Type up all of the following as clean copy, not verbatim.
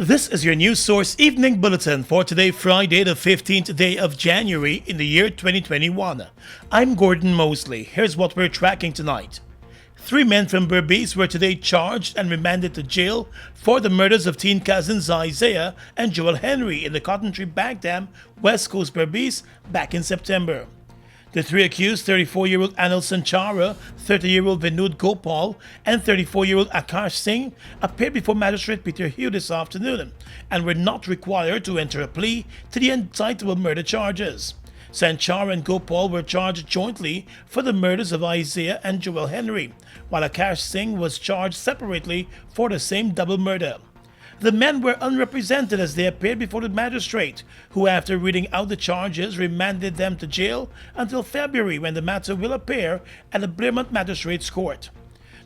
This is your news source evening bulletin for today, Friday, the 15th day of January in the year 2021. I'm Gordon Mosley. Here's what we're tracking tonight. 3 men from Berbice were today charged and remanded to jail for the murders of teen cousins Isaiah and Joel Henry in the Cotton Tree Bag Dam, West Coast Berbice, back in September. The 3 accused, 34-year-old Anil Sanchara, 30-year-old Vinud Gopal, and 34-year-old Akash Singh, appeared before Magistrate Peter Hugh this afternoon and were not required to enter a plea to the untitled murder charges. Sanchara and Gopal were charged jointly for the murders of Isaiah and Joel Henry, while Akash Singh was charged separately for the same double murder. The men were unrepresented as they appeared before the magistrate, who, after reading out the charges, remanded them to jail until February, when the matter will appear at the Blairmont Magistrates Court.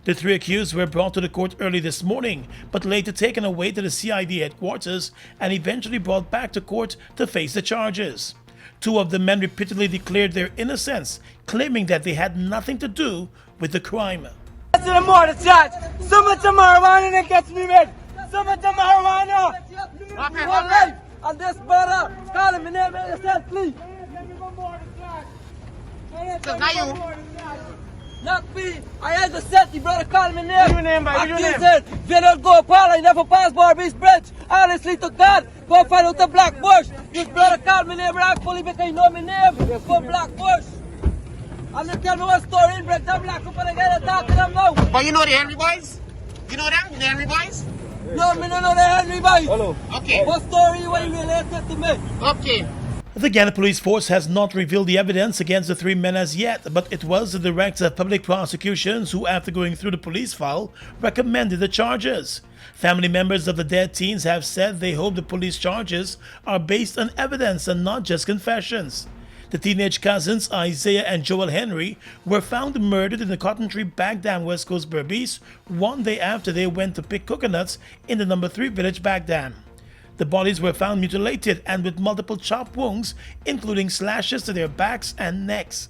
The 3 accused were brought to the court early this morning, but later taken away to the CID headquarters and eventually brought back to court to face the charges. 2 of the men repeatedly declared their innocence, claiming that they had nothing to do with the crime. So much marijuana gets me mad. So much marijuana. Life and this brother call me name yourself, please. Not me. I had the set, the brother call me name. Your name, by your name. If you don't go, Paul, I never pass Barbies Bridge. Honestly to God, go find out the Black Bush. This brother call me name wrongfully because he know my name. For Black Bush. And they tell me what story in break them black up and I gotta talk to them now. But you know the Henry boys? You know them? The Henry boys? No, me don't know the Henry boys. Hello. Okay. What story you want to relate to me? Okay. The Guyana Police Force has not revealed the evidence against the 3 men as yet, but it was the Director of Public Prosecutions who, after going through the police file, recommended the charges. Family members of the dead teens have said they hope the police charges are based on evidence and not just confessions. The teenage cousins, Isaiah and Joel Henry, were found murdered in the Cotton Tree Bag Dam, West Coast Berbice, one day after they went to pick coconuts in the No. 3 Village Bag Dam. The bodies were found mutilated and with multiple chop wounds, including slashes to their backs and necks.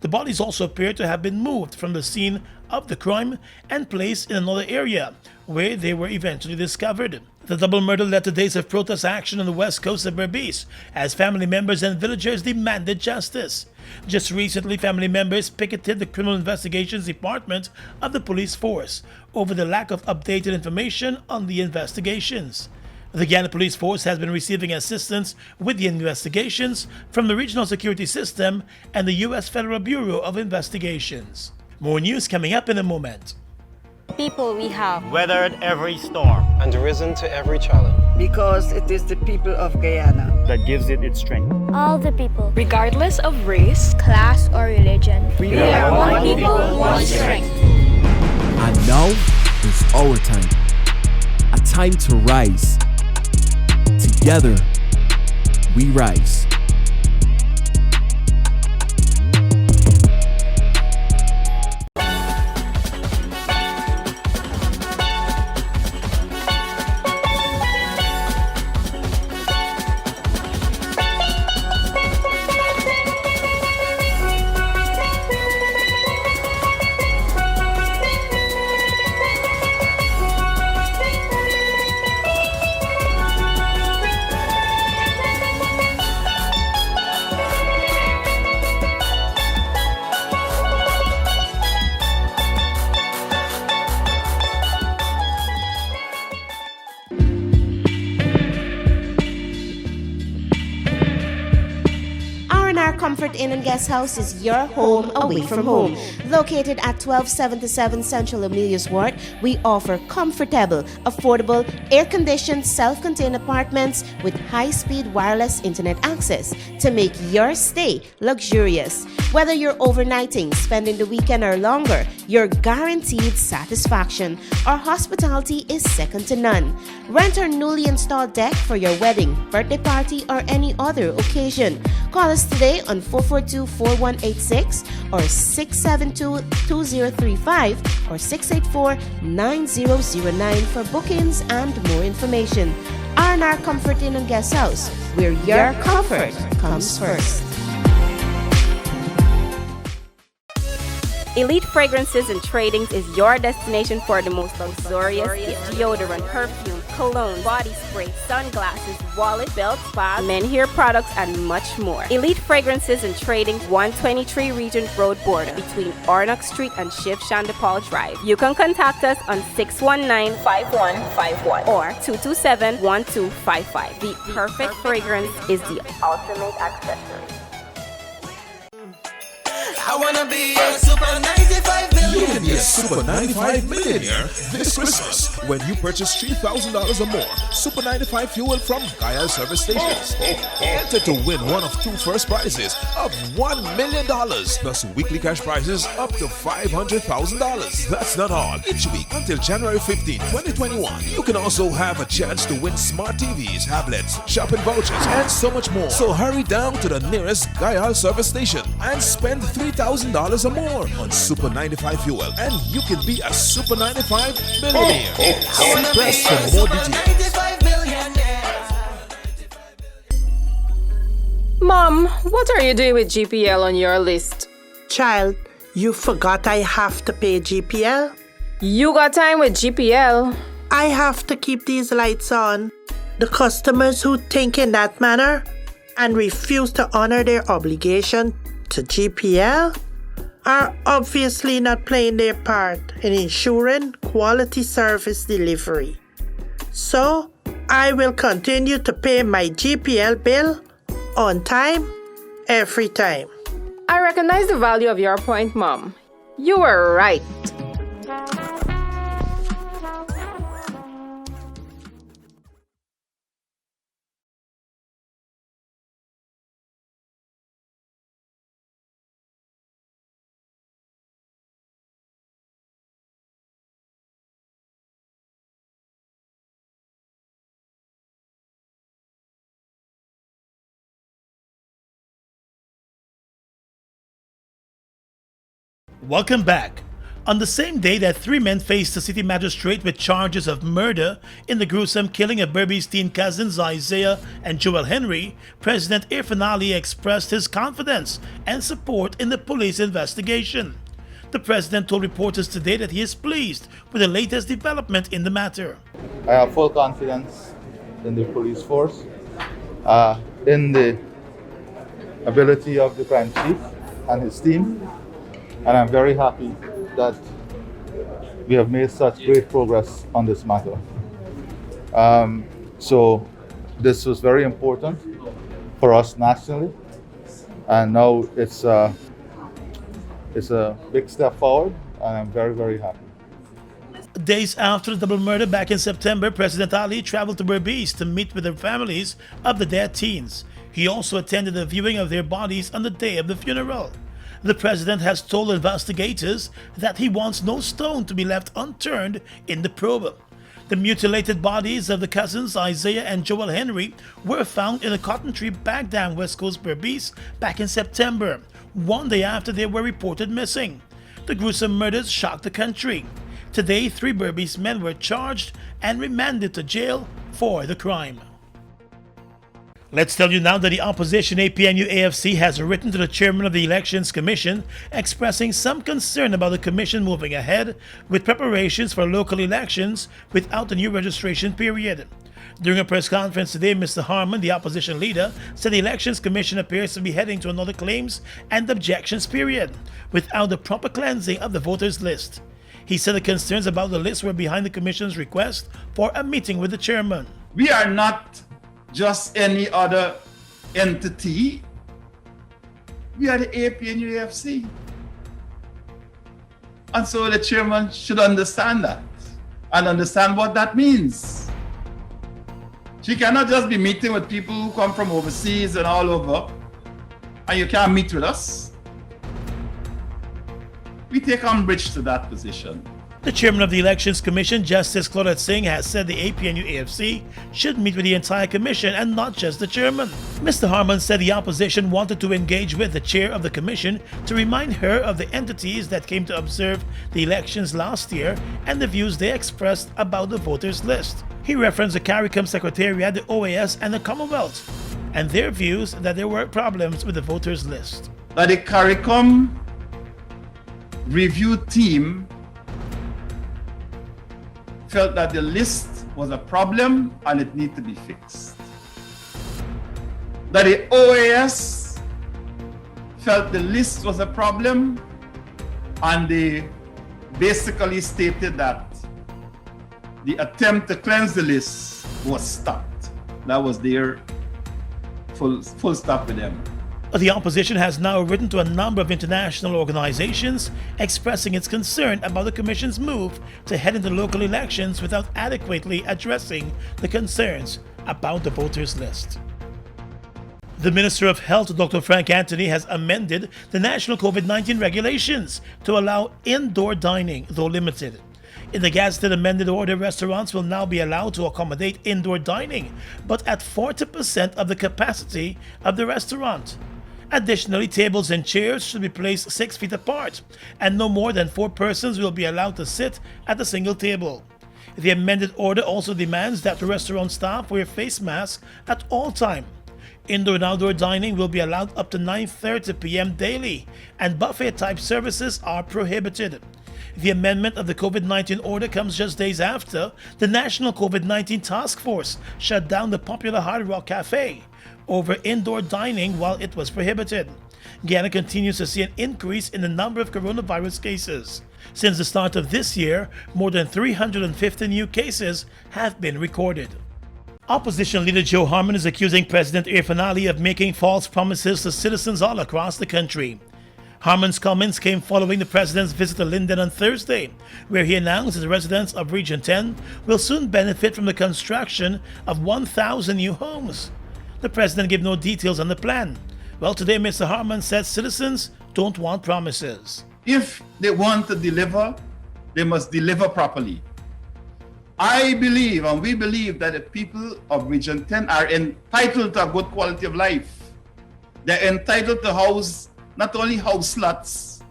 The bodies also appear to have been moved from the scene of the crime and placed in another area, where they were eventually discovered. The double murder led to days of protest action on the west coast of Berbice, as family members and villagers demanded justice. Just recently, family members picketed the Criminal Investigations Department of the police force over the lack of updated information on the investigations. The Guyana Police Force has been receiving assistance with the investigations from the Regional Security System and the U.S. Federal Bureau of Investigations. More news coming up in a moment. People we have weathered every storm and risen to every challenge. Because it is the people of Guyana that gives it its strength. all the people, regardless of race, class, or religion. we are one people, one strength. And now is our time. A time to rise. Together, we rise. Comfort Inn and Guest House is your home away from home. Located at 1277 Central Amelia's Ward, we offer comfortable, affordable, air-conditioned, self-contained apartments with high-speed wireless internet access to make your stay luxurious. Whether you're overnighting, spending the weekend, or longer, you're guaranteed satisfaction. Our hospitality is second to none. Rent our newly installed deck for your wedding, birthday party, or any other occasion. Call us today on 442-4186 or 672-2035 or 684-9009 for bookings and more information. R&R Comfort Inn and Guest House, where your comfort comes first. Elite Fragrances and Tradings is your destination for the most luxurious deodorant, perfume, cologne, body spray, sunglasses, wallet, belt, spa, men hair products, and much more. Elite Fragrances and Trading, 123 Regent Road border between Ornock Street and Shiv Chandapal Drive. You can contact us on 619-5151 or 227-1255. The perfect fragrance is the ultimate accessory. I wanna be a super 95 millionaire. You can be a super 95 millionaire this Christmas when you purchase $3,000 or more Super 95 fuel from Guyana service stations. Enter to win one of two first prizes of $1 million plus weekly cash prizes up to $500,000. That's not all. Each week until January 15, 2021, you can also have a chance to win smart TVs, tablets, shopping vouchers, and so much more. So hurry down to the nearest Guyana service station and spend $3,000 or more on Super 95 fuel, and you can be a Super 95 millionaire. See press for more details. Mom, what are you doing with GPL on your list? Child, you forgot I have to pay GPL? You got time with GPL? I have to keep these lights on. The customers who think in that manner and refuse to honor their obligation to GPL are obviously not playing their part in ensuring quality service delivery. So, I will continue to pay my GPL bill on time, every time. I recognize the value of your point, Mom. You were right. Welcome back. On the same day that three men faced the city magistrate with charges of murder in the gruesome killing of Berbice's teen cousins Isaiah and Joel Henry, President Irfan Ali expressed his confidence and support in the police investigation. The president told reporters today that he is pleased with the latest development in the matter. I have full confidence in the police force, in the ability of the crime chief and his team, and I'm very happy that we have made such great progress on this matter. So this was very important for us nationally, and now it's a big step forward, and I'm very, very happy. Days after the double murder back in September, President Ali traveled to Berbice to meet with the families of the dead teens. He also attended a viewing of their bodies on the day of the funeral. The president has told investigators that he wants no stone to be left unturned in the probe. The mutilated bodies of the cousins Isaiah and Joel Henry were found in a cotton tree back down West Coast Berbice back in September, one day after they were reported missing. The gruesome murders shocked the country. Today, three Berbice men were charged and remanded to jail for the crime. Let's tell you now that the opposition APNU-AFC has written to the chairman of the Elections Commission expressing some concern about the commission moving ahead with preparations for local elections without a new registration period. During a press conference today, Mr. Harman, the opposition leader, said the Elections Commission appears to be heading to another claims and objections period without the proper cleansing of the voters list. He said the concerns about the list were behind the commission's request for a meeting with the chairman. We are not just any other entity. We are the APNUFC. And so the chairman should understand that and understand what that means. She cannot just be meeting with people who come from overseas and all over, and you can't meet with us. We take umbrage to that position. The chairman of the Elections Commission, Justice Claudette Singh, has said the APNU-AFC should meet with the entire commission and not just the chairman. Mr. Harman said the opposition wanted to engage with the chair of the commission to remind her of the entities that came to observe the elections last year and the views they expressed about the voters list. He referenced the CARICOM Secretariat, the OAS, and the Commonwealth, and their views that there were problems with the voters list. That the CARICOM review team felt that the list was a problem and it needed to be fixed. That the OAS felt the list was a problem and they basically stated that the attempt to cleanse the list was stopped. That was their full stop with them. The opposition has now written to a number of international organizations expressing its concern about the Commission's move to head into local elections without adequately addressing the concerns about the voters list. The Minister of Health, Dr. Frank Anthony, has amended the national COVID-19 regulations to allow indoor dining, though limited. In the gazetted amended order, restaurants will now be allowed to accommodate indoor dining, but at 40% of the capacity of the restaurant. Additionally, tables and chairs should be placed 6 feet apart, and no more than 4 persons will be allowed to sit at a single table. The amended order also demands that the restaurant staff wear face masks at all times. Indoor and outdoor dining will be allowed up to 9:30 p.m. daily, and buffet-type services are prohibited. The amendment of the COVID-19 order comes just days after the National COVID-19 Task Force shut down the popular Hard Rock Cafe over indoor dining while it was prohibited. Guyana continues to see an increase in the number of coronavirus cases. Since the start of this year, more than 350 new cases have been recorded. Opposition leader Joe Harmon is accusing President Irfaan Ali of making false promises to citizens all across the country. Harmon's comments came following the president's visit to Linden on Thursday, where he announced that residents of Region 10 will soon benefit from the construction of 1,000 new homes. The president gave no details on the plan. Well, today Mr. Harmon said citizens don't want promises. If they want to deliver, they must deliver properly. I believe, and we believe, that the people of Region 10 are entitled to a good quality of life. They're entitled to house, not only house slots,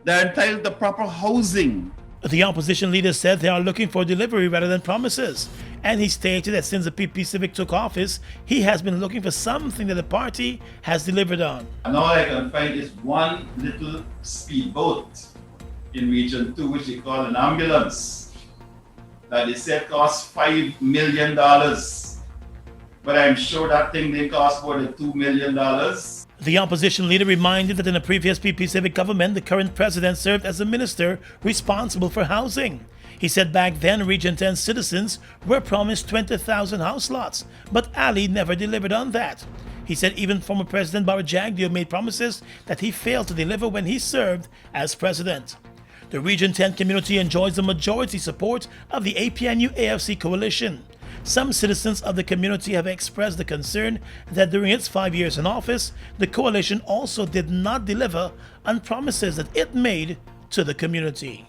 they're entitled to proper housing. The opposition leader said they are looking for delivery rather than promises, and he stated that since the PP Civic took office, he has been looking for something that the party has delivered on. And all I can find is one little speedboat in Region 2, which they call an ambulance, that they said cost $5 million. But I'm sure that thing didn't cost more than $2 million. The opposition leader reminded that in the previous PP Civic government, the current president served as the minister responsible for housing. He said back then Region 10 citizens were promised 20,000 house lots, but Ali never delivered on that. He said even former President Barajagdio made promises that he failed to deliver when he served as president. The Region 10 community enjoys the majority support of the APNU-AFC coalition. Some citizens of the community have expressed the concern that during its 5 years in office, the coalition also did not deliver on promises that it made to the community.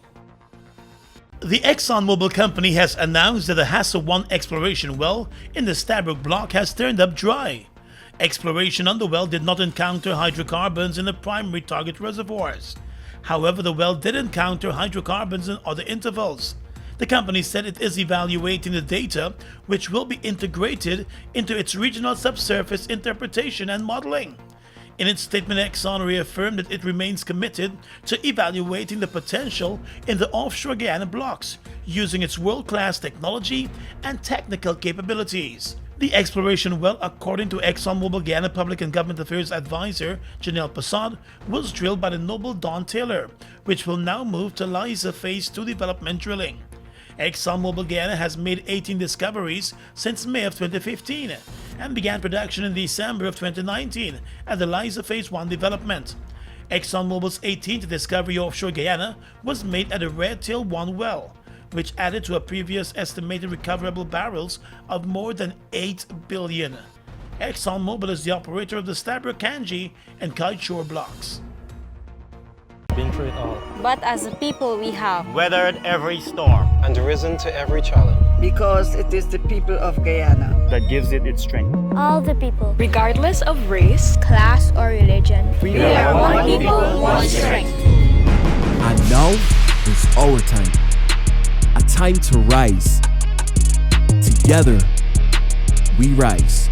The Exxon Mobil company has announced that the Hassa-1 exploration well in the Stabroek block has turned up dry. Exploration on the well did not encounter hydrocarbons in the primary target reservoirs. However, the well did encounter hydrocarbons in other intervals. The company said it is evaluating the data, which will be integrated into its regional subsurface interpretation and modeling. In its statement, Exxon reaffirmed that it remains committed to evaluating the potential in the offshore Guyana blocks, using its world-class technology and technical capabilities. The exploration well, according to ExxonMobil Guyana Public and Government Affairs Advisor Janelle Passad, was drilled by the Noble Don Taylor, which will now move to Liza Phase 2 development drilling. ExxonMobil Guyana has made 18 discoveries since May of 2015 and began production in December of 2019 at the Liza Phase 1 development. ExxonMobil's 18th discovery offshore Guyana was made at the Red Tail 1 well, which added to a previous estimated recoverable barrels of more than 8 billion. ExxonMobil is the operator of the Stabroek, Kanji, and Kiteshore blocks. Been through it all. But as a people, we have Weathered every storm. And risen to every challenge. Because it is the people of Guyana that gives it its strength. all the people, Regardless of race, class, or religion. we are one people, one strength. And now is our time. A time to rise. Together, we rise.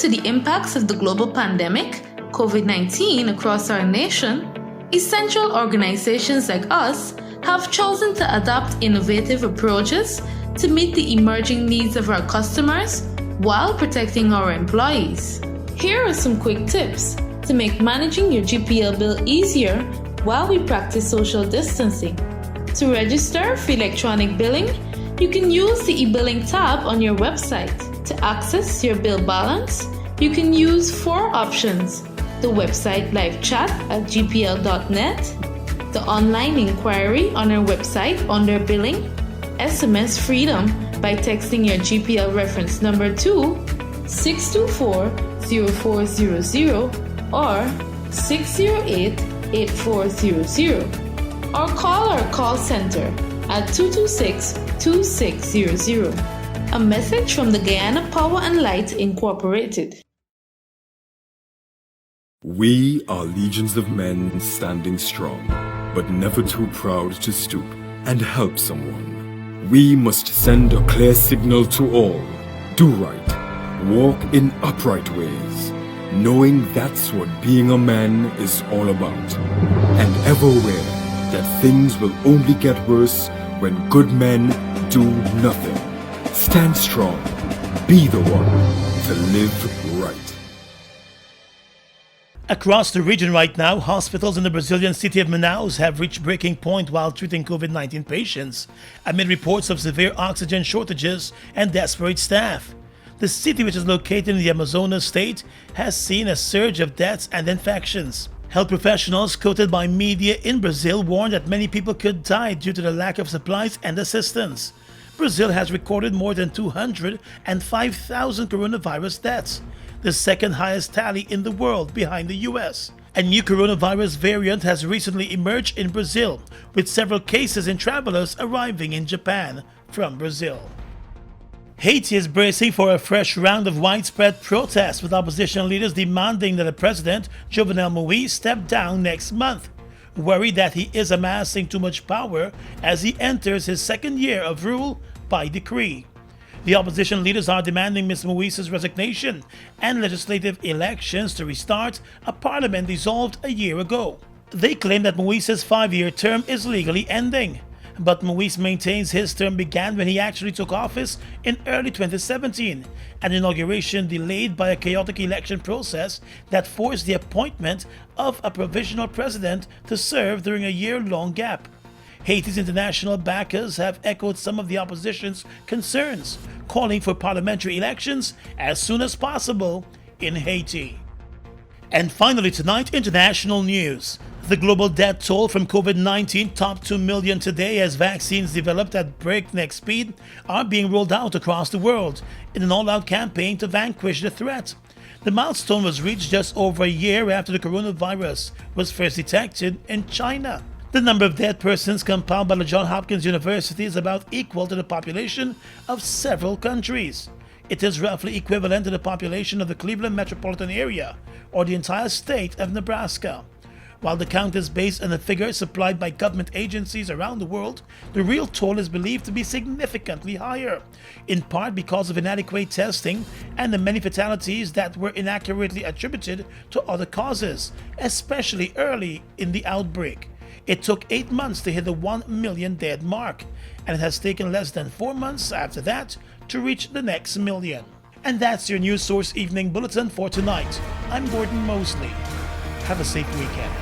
to the impacts of the global pandemic, COVID-19, across our nation, essential organizations like us have chosen to adopt innovative approaches to meet the emerging needs of our customers while protecting our employees. Here are some quick tips to make managing your GPL bill easier while we practice social distancing. To register for electronic billing, you can use the e-billing tab on your website. To access your bill balance, you can use 4 options: the website live chat at gpl.net, the online inquiry on our website under billing, SMS Freedom by texting your GPL reference number to 624-0400 or 608-8400, or call our call center at 226-2600. A message from the Guyana Power and Light Incorporated. We are legions of men standing strong, but never too proud to stoop and help someone. We must send a clear signal to all. Do right. Walk in upright ways, knowing that's what being a man is all about. And ever aware that things will only get worse when good men do nothing. Stand strong. Be the one to live right. Across the region right now, hospitals in the Brazilian city of Manaus have reached breaking point while treating COVID-19 patients, amid reports of severe oxygen shortages and desperate staff. The city, which is located in the Amazonas state, has seen a surge of deaths and infections. Health professionals quoted by media in Brazil warned that many people could die due to the lack of supplies and assistance. Brazil has recorded more than 205,000 coronavirus deaths, the second highest tally in the world behind the US. A new coronavirus variant has recently emerged in Brazil, with several cases in travelers arriving in Japan from Brazil. Haiti is bracing for a fresh round of widespread protests, with opposition leaders demanding that the president, Jovenel Moise, step down next month, worried that he is amassing too much power as he enters his second year of rule by decree. The opposition leaders are demanding Ms. Moise's resignation and legislative elections to restart a parliament dissolved a year ago. They claim that Moise's 5-year term is legally ending, but Moise maintains his term began when he actually took office in early 2017, an inauguration delayed by a chaotic election process that forced the appointment of a provisional president to serve during a year-long gap. Haiti's international backers have echoed some of the opposition's concerns, calling for parliamentary elections as soon as possible in Haiti. And finally tonight, international news. The global death toll from COVID-19 topped 2 million today as vaccines developed at breakneck speed are being rolled out across the world in an all-out campaign to vanquish the threat. The milestone was reached just over a year after the coronavirus was first detected in China. The number of dead persons compiled by the Johns Hopkins University is about equal to the population of several countries. It is roughly equivalent to the population of the Cleveland metropolitan area or the entire state of Nebraska. While the count is based on the figures supplied by government agencies around the world, the real toll is believed to be significantly higher, in part because of inadequate testing and the many fatalities that were inaccurately attributed to other causes, especially early in the outbreak. It took 8 months to hit the 1 million dead mark, and it has taken less than 4 months after that to reach the next million. And that's your News Source Evening Bulletin for tonight. I'm Gordon Mosley. Have a safe weekend.